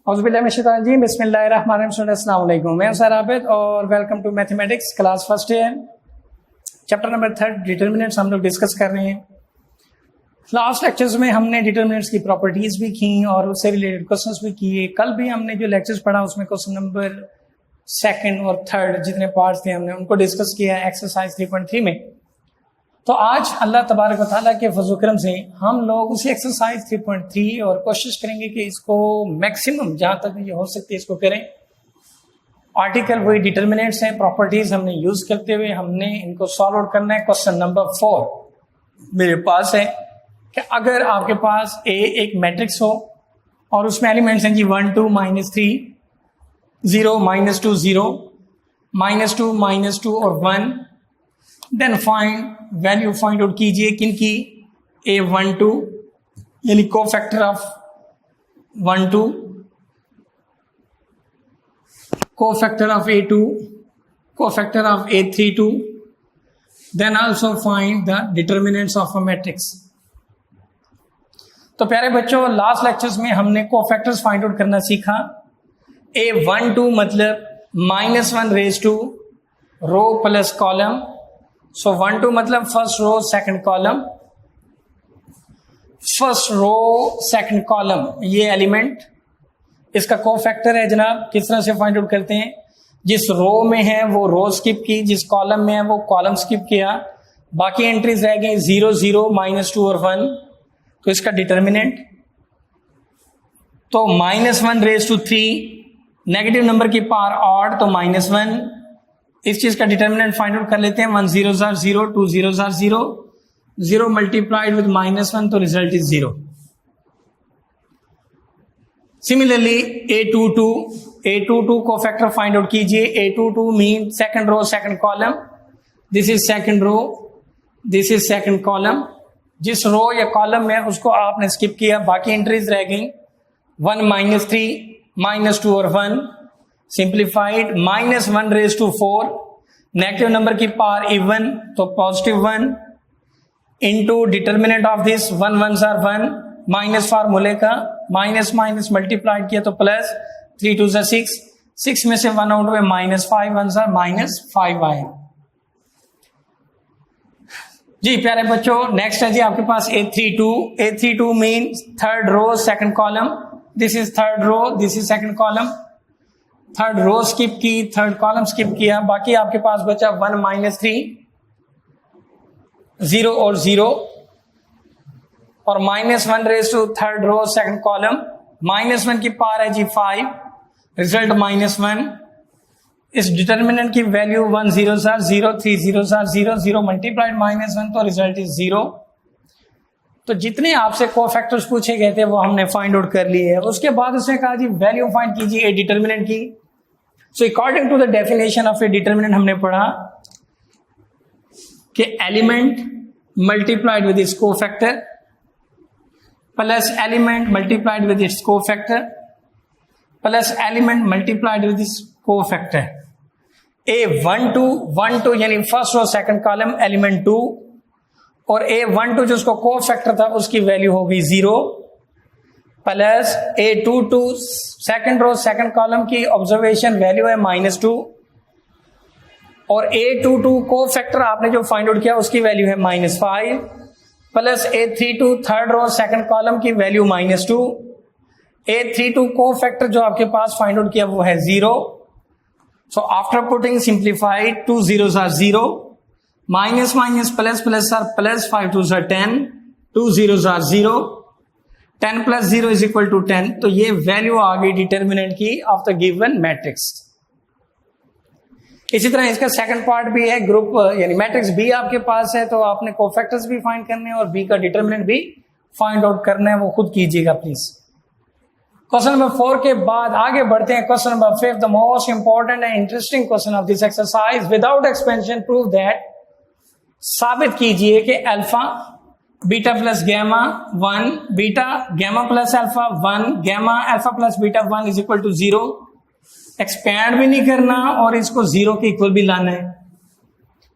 बिस्मिल्लाहिर्रहमानिर्रहीम। मैं सर आबिद और welcome to mathematics class first year chapter number 3 determinants हम लोग डिस्कस कर रहे हैं। लास्ट लेक्चर्स में हमने डिटर्मिनेंट्स की प्रॉपर्टीज भी की और उससे रिलेटेड क्वेश्चंस भी किए। कल भी हमने जो लेक्चर्स पढ़ा उसमें क्वेश्चन नंबर 2 और 3 जितने पार्ट्स थे हमने उनको डिस्कस किया एक्सरसाइज 3.3 में। तो आज अल्लाह तबारक व तआला के फज़ल करम से हम लोग उसी एक्सरसाइज 3.3 और कोशिश करेंगे कि इसको मैक्सिमम जहां तक ये हो सकती है इसको करें। आर्टिकल वही डिटर्मिनेंट्स हैं, प्रॉपर्टीज हमने यूज करते हुए हमने इनको सॉल्व आउट करना है। क्वेश्चन नंबर 4 मेरे पास है कि अगर आपके पास एक मैट्रिक्स हो और उसमें एलिमेंट्स हैं जी 1 2 -3 0 -2 0 -2 -2 और 1, then find value find out कीजिए किनकी, A12 यानी cofactor of 1 2, cofactor of A2, cofactor of A32, then also find the determinants of a matrix. तो प्यारे बच्चों, लास्ट लेक्चर्स में हमने कोफैक्टर्स फाइंड आउट करना सीखा। A12 मतलब -1 raise to row plus column. So 1 2 मतलब first row second column, first row second column ये एलिमेंट इसका कोफैक्टर है जनाब। किस तरह से फाइंड आउट करते हैं, जिस रो में है वो रो स्किप की, जिस कॉलम में है वो कॉलम स्किप किया, बाकी एंट्रीज रह गई 0 0 -2 और 1। तो इसका डिटर्मिनेंट तो -1 रेज टू 3, नेगेटिव नंबर की पावर ऑड तो -1। इस चीज का डिटर्मिनेंट फाइंड आउट कर लेते हैं। 1 0 0 2 0 0 0 मल्टीप्लाइड विद -1 तो रिजल्ट इज 0। सिमिलरली A22 को फैक्टर फाइंड आउट कीजिए। A22 mean second row second column, this is second row, this is second column. जिस रो या कॉलम में उसको आपने स्किप किया, बाकी एंट्रीज रह गई 1 -3 -2 और 1। Simplified -1 raise to 4, negative number की पावर इवन तो +1 इंटू डिटर्मिनेंट ऑफ दिस 1 1 आर 1 माइनस फार्मूले का माइनस माइनस मल्टीप्लाइड किया तो प्लस 3 2 6, 6 में से 1 आउट हुए -5 1 आर -5 आए जी। प्यारे बच्चों, नेक्स्ट है जी आपके पास A32 mean third row second column, this is third row, this is second column. Third row skip की, थर्ड कॉलम स्किप किया, बाकी आपके पास बचा 1 -3 0 और 0 और -1 raise to third row second column. -1 की पावर है जी 5, रिजल्ट -1। इस डिटर्मिनेंट की वैल्यू 1 0 0 3 0 0 0 मल्टीप्लाइड -1 तो रिजल्ट इज 0। तो जितने आपसे कोफैक्टर्स पूछे गए थे वो हमने फाइंड आउट कर लिए है। उसके बाद उसने कहा जी वैल्यू फाइंड कीजिए ए डिटर्मिनेंट की। So according to the definition of a determinant हमने पढ़ा कि element multiplied with its cofactor plus element multiplied with its cofactor plus element multiplied with its cofactor. A12 यानी first row second column element 2 और A12 जो उसको cofactor था उसकी value होगी 0 plus A22 second row second column की observation value है -2 और A22 कोफैक्टर आपने जो फाइंड आउट किया उसकी वैल्यू है -5 plus A32 third row second column की वैल्यू -2। A32 कोफैक्टर जो आपके पास फाइंड आउट किया वो है 0। So after putting simplified 2 0 r 0 minus minus plus plus r plus 5 2 r 10 2 0 r 0 10 plus 0 is equal to 10। तो ये वैल्यू आ गई डिटर्मिनेंट की ऑफ द गिवन मैट्रिक्स। इसी तरह इसका सेकंड पार्ट भी है, ग्रुप यानी मैट्रिक्स बी आपके पास है तो आपने कोफैक्टर्स भी फाइंड करने हैं और बी का डिटर्मिनेंट भी फाइंड आउट करना है, वो खुद कीजिएगा प्लीज। क्वेश्चन नंबर 4 के बाद आगे बढ़ते हैं। Question number 5, the most important and interesting question of this exercise. Without expansion prove that, साबित कीजिए कि alpha beta plus gamma 1 beta gamma plus alpha 1 gamma alpha plus beta 1 is equal to 0। Expand भी नहीं करना और इसको 0 के equal भी लाना है।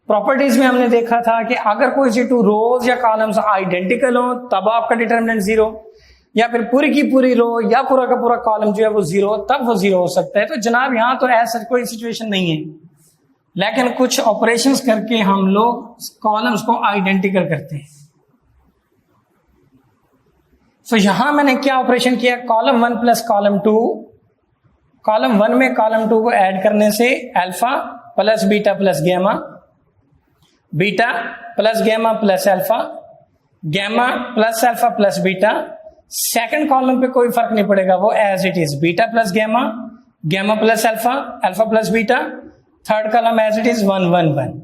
प्रॉपर्टीज में हमने देखा था कि अगर कोई सी टू रोज या कॉलम्स आइडेंटिकल हो तब आपका डिटर्मिनेंट 0, या फिर पूरी की पूरी रो या पूरा का पूरा कॉलम जो है वो जीरो, तब वो जीरो हो सकता है। तो जनाब यहां तो ऐसा कोई सिचुएशन नहीं है, लेकिन कुछ ऑपरेशंस करके हम लोग कॉलम्स को आइडेंटिकल करते हैं। तो यहां मैंने क्या ऑपरेशन किया, कॉलम 1 प्लस कॉलम 2, कॉलम 1 में कॉलम 2 को ऐड करने से alpha plus beta plus gamma, beta plus gamma plus alpha, gamma plus alpha plus beta. Second column पे कोई फर्क नहीं पड़ेगा, वो as it is beta plus gamma, gamma plus alpha, alpha plus beta. Third column as it is 1 1 1,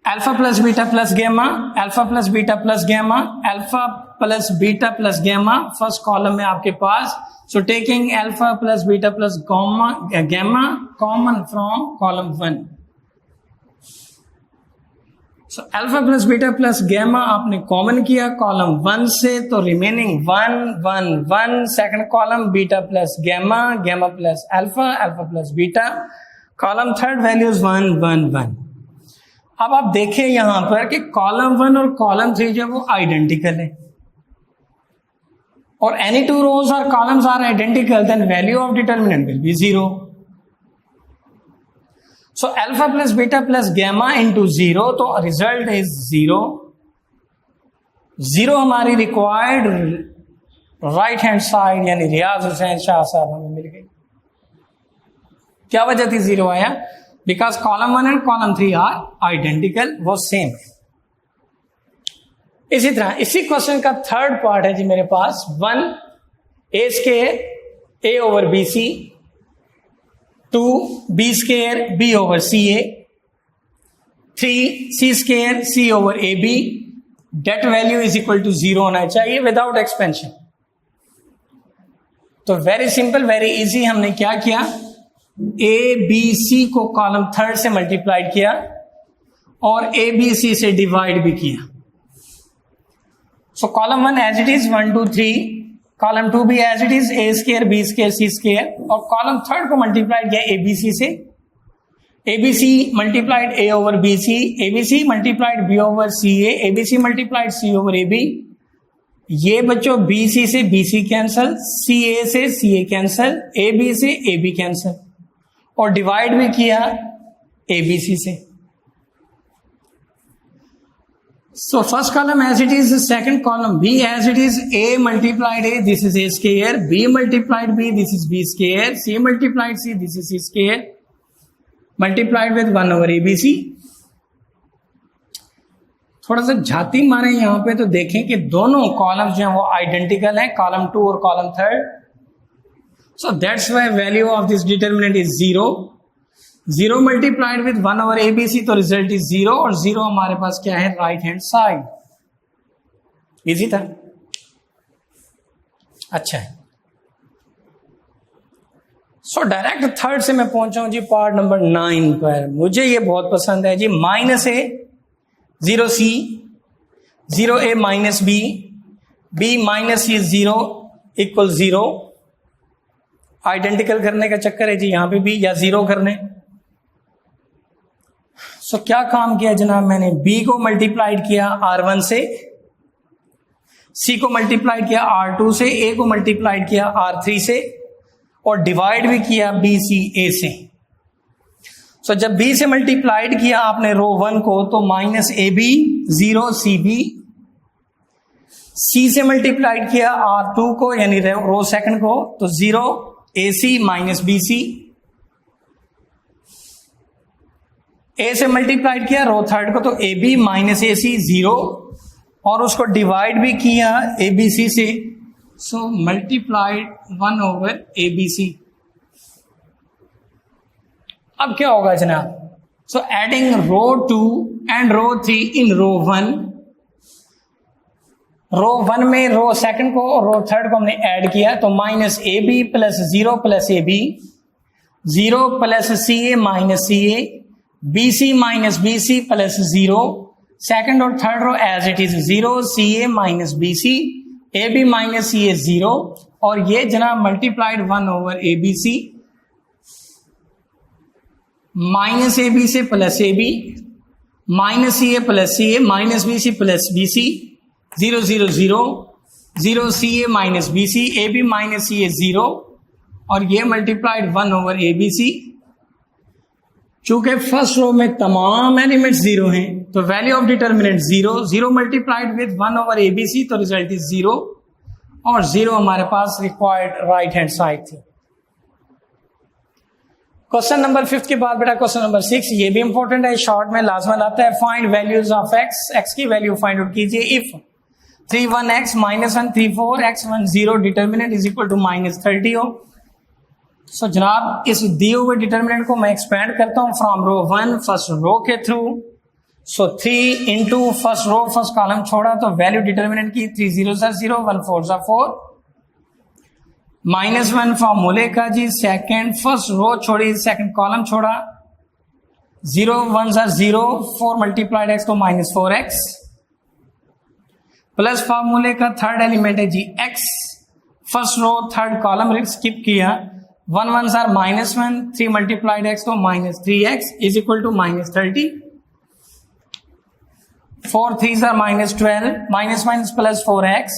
alpha plus beta plus gamma, alpha plus beta plus gamma, alpha plus beta plus gamma first column में आपके पास। So taking alpha plus beta plus gamma common from column 1। So alpha plus beta plus gamma आपने common किया column 1 से, तो remaining 1 1 1। Second column beta plus gamma, gamma plus alpha, alpha plus beta. Column third values 1 1 1। अब आप देखें यहां पर कि कॉलम 1 और कॉलम 3 जो है वो आइडेंटिकल है, और एनी टू रोज और columns are identical, then value of determinant will be 0। So alpha plus beta plus gamma into 0, तो रिजल्ट इज 0। 0 हमारी रिक्वायर्ड राइट हैंड साइड यानी रियाज हुसैन शाह साहब हमें मिल गई। क्या वजह थी 0 आया? Because column 1 and column 3 are identical, वो सेम है। इसी तरह इसी क्वेश्चन का थर्ड पार्ट है जी मेरे पास, 1 A square A over B C, 2 B square B over C A, 3 C square C over A B, det value is equal to 0 होना चाहिए विदाउट एक्सपेंशन। तो वेरी सिंपल, वेरी इजी। हमने क्या किया, ए बी सी को column third से multiplied किया और ए बी सी से डिवाइड भी किया। So column 1 as it is 1 2 3, column 2 भी as it is a square b square c square, और कॉलम थर्ड को मल्टीप्लाइड किया ए बी सी से। A B c multiplied a over B C, A B c multiplied b over C A B c multiplied c over A b. ये बच्चों B C से B C cancel, सी ए से सी ए cancel, a B से a b cancel, और divide भी किया a B C से। So first column as it is, second column b as it is, a multiplied a, this is a square, b multiplied b, this is b square, c multiplied c, this is c square, multiplied with 1 over A B c. थोड़ा सा झाती मारे यहां पे तो देखें कि दोनों columns जो हैं वो आइडेंटिकल हैं, कॉलम 2 और column third. So that's why value of this determinant is 0. 0 multiplied with 1 over ABC, तो रिजल्ट इज 0, और 0 हमारे पास क्या है, राइट हैंड साइड। इजी था, अच्छा है। सो डायरेक्ट थर्ड से मैं पहुंचा हूं जी पार्ट नंबर 9 पर। मुझे ये बहुत पसंद है जी, -a 0c 0a minus b, b minus c 0 equal 0। Identical करने का चक्कर है जी यहां पे भी, या 0 करने। सो क्या काम किया जनाब, मैंने b को मल्टीप्लाइड किया r1 से, c को मल्टीप्लाइड किया r2 से, a को मल्टीप्लाइड किया r3 से, और डिवाइड भी किया b c a से। सो जब b से मल्टीप्लाइड किया आपने रो 1 को, तो minus A B 0 c b, c से मल्टीप्लाइड किया r2 को यानी रो सेकंड को, तो 0 ए सी माइनस बी सी। ए से मल्टीप्लाइड किया रो थर्ड को, तो ए बी माइनस ए सी 0, और उसको डिवाइड भी किया ए बी सी से, so multiplied 1 over A B C. अब क्या होगा जनाब, सो एडिंग रो 2 एंड रो 3 इन रो 1। रो 1 में रो सेकंड को और रो थर्ड को हमने ऐड किया, तो minus A B plus 0 plus A B, 0 plus C A minus C A, B C minus B C plus 0। Second और third row as it is 0 C A minus B C, A B minus C A 0, और ये जनाब multiplied 1 over A B C, minus A B से plus A B, minus C A plus C A, minus B C plus B C, 0 0 0 0 C A minus B C, A B minus C A 0 और ये multiplied 1 over A B C. चूंकि first row में तमाम elements 0 हैं तो value of determinant 0, 0 multiplied with 1 over A B C, तो result is 0 और 0 हमारे पास रिक्वायर्ड राइट हैंड साइड थी। क्वेश्चन नंबर 5 के बाद बेटा क्वेश्चन नंबर 6, ये भी इंपॉर्टेंट है, शॉर्ट में लाजमन आता है। Find values of x, x की वैल्यू फाइंड आउट कीजिए if 3 1 x -1 3 4 x 1 0 determinant is equal to -30 हो। सो जनाब इस दिए हुए डिटर्मिनेंट को मैं एक्सपेंड करता हूं फ्रॉम रो 1 फर्स्ट रो के through. So 3 into first row first column छोड़ा तो वैल्यू डिटर्मिनेंट की 3 0 0 1 4 4 -1 फॉर्मूले का जी सेकंड फर्स्ट रो छोड़ी सेकंड कॉलम छोड़ा 0 1 0 4 मल्टीप्लाइड x तो -4x प्लस फॉर्मूले का थर्ड एलिमेंट है जी x, first row third column skip किया 1 1 -1 3 मल्टीप्लाइड x तो -3x is equal to -30 4 3 -12 minus plus 4x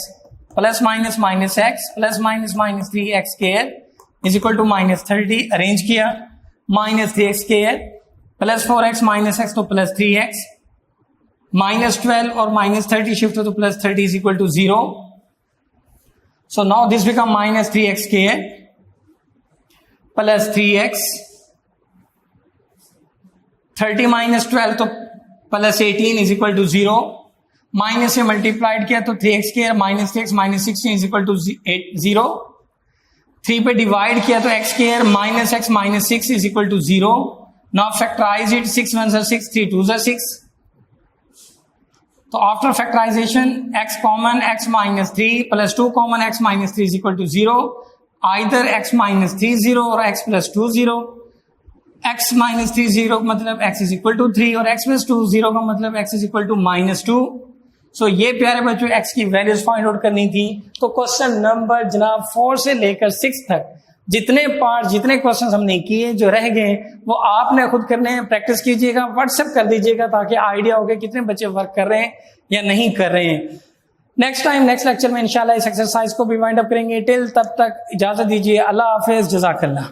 plus minus x plus minus 3x square is equal to -30 arrange किया -3x square plus 4x minus x तो plus 3x -12 और -30 shift हो तो plus 30 is equal to 0। So now this become -3x square plus 3x 30 -12 तो plus 18 is equal to 0। Minus से multiplied किया तो 3x square -3x -16 is equal to 0। 3 पे divide किया तो x square -x -6 is equal to 0। Now factorise it 6 1 6 3 2 6। तो after factorisation x common x -3 plus 2 common x -3 is equal to 0। Either x -3 0 और x plus 2 0। x -3 0 मतलब x is equal to 3 और x plus 2 0 का मतलब x is equal to -2। सो ये प्यारे बच्चों x की वैल्यूज फाइंड आउट करनी थी। तो क्वेश्चन नंबर जनाब 4 से लेकर 6 तक जितने पार्ट जितने क्वेश्चंस हमने किए जो रह गए वो आपने खुद करने हैं, प्रैक्टिस कीजिएगा, व्हाट्सएप कर दीजिएगा ताकि आइडिया हो कि कितने बच्चे वर्क कर रहे हैं या नहीं कर रहे हैं। नेक्स्ट टाइम नेक्स्ट लेक्चर में इंशाल्लाह इस एक्सरसाइज को भी वाइंड अप करेंगे। टिल तब तक इजाजत दीजिए, अल्लाह हाफिज, जज़ाकल्लाह।